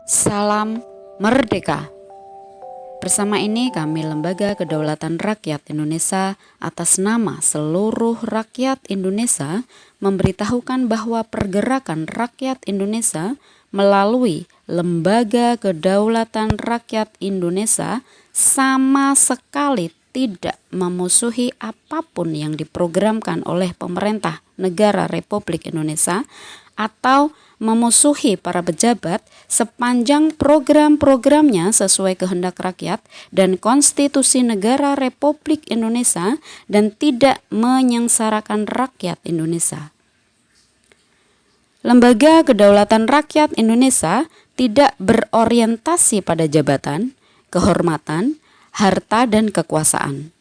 Salam Merdeka. Bersama ini kami Lembaga Kedaulatan Rakyat Indonesia atas nama seluruh rakyat Indonesia memberitahukan bahwa pergerakan rakyat Indonesia melalui Lembaga Kedaulatan Rakyat Indonesia sama sekali tidak memusuhi apapun yang diprogramkan oleh pemerintah negara Republik Indonesia atau memusuhi para pejabat sepanjang program-programnya sesuai kehendak rakyat dan konstitusi negara Republik Indonesia dan tidak menyengsarakan rakyat Indonesia. Lembaga Kedaulatan Rakyat Indonesia tidak berorientasi pada jabatan, kehormatan, harta, dan kekuasaan.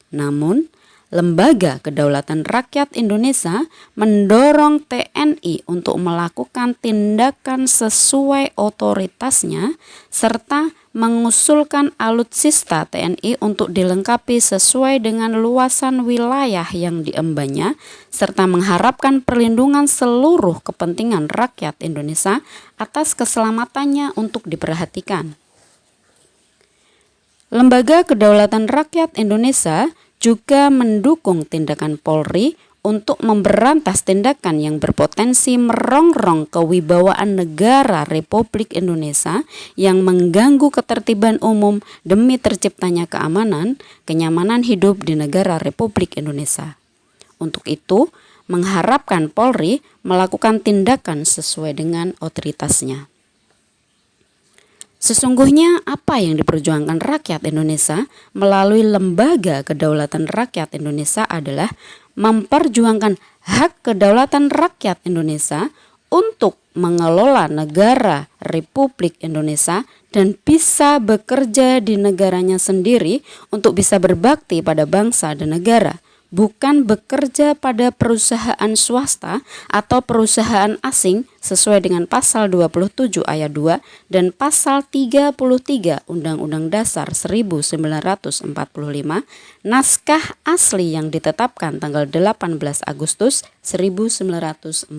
Namun, Lembaga Kedaulatan Rakyat Indonesia mendorong TNI untuk melakukan tindakan sesuai otoritasnya serta mengusulkan alutsista TNI untuk dilengkapi sesuai dengan luasan wilayah yang diembannya serta mengharapkan perlindungan seluruh kepentingan rakyat Indonesia atas keselamatannya untuk diperhatikan. Lembaga Kedaulatan Rakyat Indonesia juga mendukung tindakan Polri untuk memberantas tindakan yang berpotensi merongrong kewibawaan negara Republik Indonesia yang mengganggu ketertiban umum demi terciptanya keamanan, kenyamanan hidup di negara Republik Indonesia. Untuk itu, mengharapkan Polri melakukan tindakan sesuai dengan otoritasnya. Sesungguhnya apa yang diperjuangkan rakyat Indonesia melalui Lembaga Kedaulatan Rakyat Indonesia adalah memperjuangkan hak kedaulatan rakyat Indonesia untuk mengelola negara Republik Indonesia dan bisa bekerja di negaranya sendiri untuk bisa berbakti pada bangsa dan negara, bukan bekerja pada perusahaan swasta atau perusahaan asing sesuai dengan pasal 27 ayat 2 dan pasal 33 Undang-Undang Dasar 1945, naskah asli yang ditetapkan tanggal 18 Agustus 1945.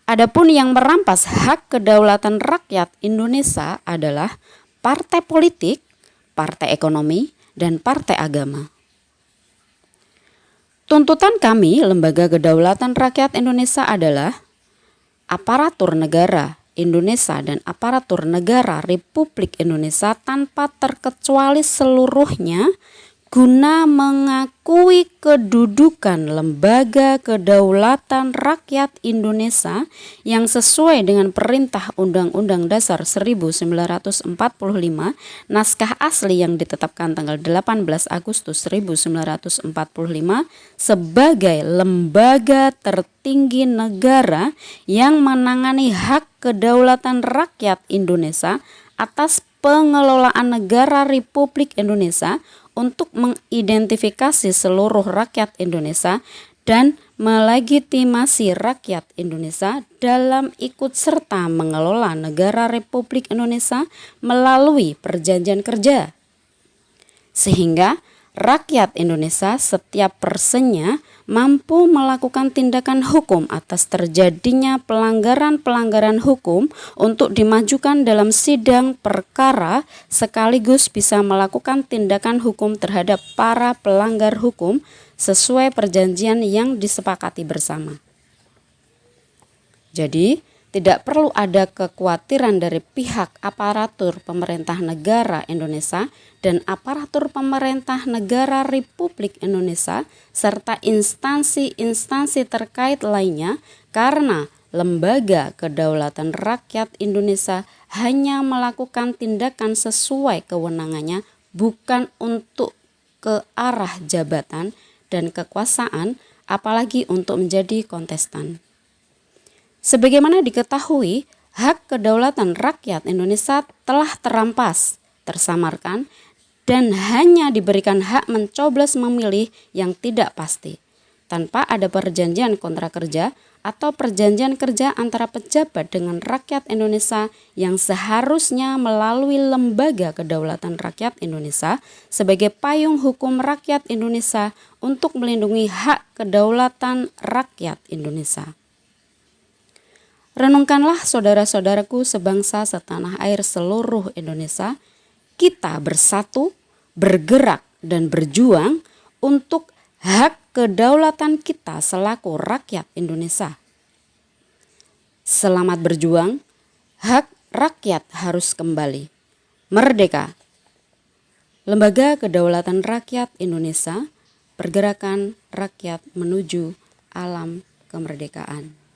Adapun yang merampas hak kedaulatan rakyat Indonesia adalah partai politik, partai ekonomi, dan partai agama. Tuntutan kami, Lembaga Kedaulatan Rakyat Indonesia adalah aparatur negara Indonesia dan aparatur negara Republik Indonesia tanpa terkecuali seluruhnya guna mengakui kedudukan Lembaga Kedaulatan Rakyat Indonesia yang sesuai dengan perintah Undang-Undang Dasar 1945, naskah asli yang ditetapkan tanggal 18 Agustus 1945 sebagai lembaga tertinggi negara yang menangani hak kedaulatan rakyat Indonesia atas pengelolaan negara Republik Indonesia untuk mengidentifikasi seluruh rakyat Indonesia dan melegitimasi rakyat Indonesia dalam ikut serta mengelola negara Republik Indonesia melalui perjanjian kerja. Sehingga rakyat Indonesia setiap persennya mampu melakukan tindakan hukum atas terjadinya pelanggaran-pelanggaran hukum untuk dimajukan dalam sidang perkara sekaligus bisa melakukan tindakan hukum terhadap para pelanggar hukum sesuai perjanjian yang disepakati bersama. Jadi, tidak perlu ada kekhawatiran dari pihak aparatur pemerintah negara Indonesia dan aparatur pemerintah negara Republik Indonesia serta instansi-instansi terkait lainnya karena Lembaga Kedaulatan Rakyat Indonesia hanya melakukan tindakan sesuai kewenangannya, bukan untuk ke arah jabatan dan kekuasaan, apalagi untuk menjadi kontestan. Sebagaimana diketahui, hak kedaulatan rakyat Indonesia telah terampas, tersamarkan, dan hanya diberikan hak mencoblos memilih yang tidak pasti, tanpa ada perjanjian kontrak kerja atau perjanjian kerja antara pejabat dengan rakyat Indonesia yang seharusnya melalui Lembaga Kedaulatan Rakyat Indonesia sebagai payung hukum rakyat Indonesia untuk melindungi hak kedaulatan rakyat Indonesia. Renungkanlah saudara-saudaraku sebangsa setanah air seluruh Indonesia, kita bersatu, bergerak dan berjuang untuk hak kedaulatan kita selaku rakyat Indonesia. Selamat berjuang, hak rakyat harus kembali. Merdeka! Lembaga Kedaulatan Rakyat Indonesia, Pergerakan Rakyat Menuju Alam Kemerdekaan.